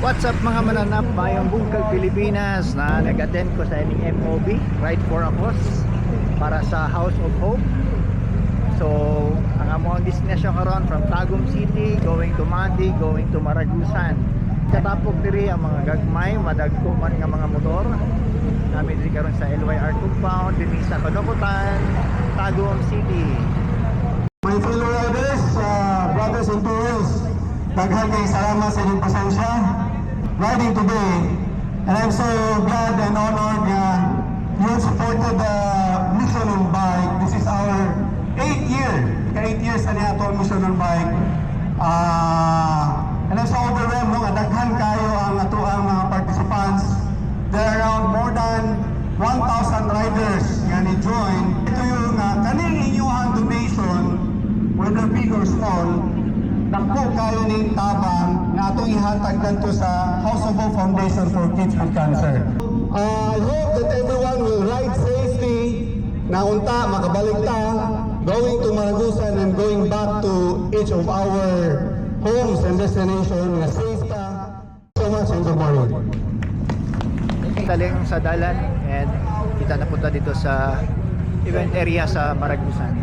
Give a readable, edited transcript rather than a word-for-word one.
What's up mga mananap, mayong Bungkag Pilipinas na nag-attend ko sa ining MOB Ride for a Cause para sa House of Hope. So ang among destination karon from Tagum City going to Mati, going to Maragusan. Katapok diri ang mga gagmay madagko man nga mga motor namin diri karon sa LYR compound dinhi sa Kanukutan, Tagum City. My fellow riders, brothers and tourists, daghan kay salamat sa inyong pasensya riding today, and I'm so glad and honored you supported the Mission on Bike. This is our 8th year, 8 years na niya itong Mission on Bike, and I'm so overwhelmed no, daghan kayo ang atuang mga participants. There are around more than 1,000 riders nga ni-join. Ito yung kaning inyong donation, whether big or small, dako kayo ning tabang na atong ihatag kanto sa House of Hope Foundation for Kids with Cancer. I hope that everyone will ride safely, na unta makabalik ta, going to Maragusan and going back to each of our homes and destination na safe ta. So much and good morning. Taling sa dalan and kita na punta dito sa event area sa Maragusan.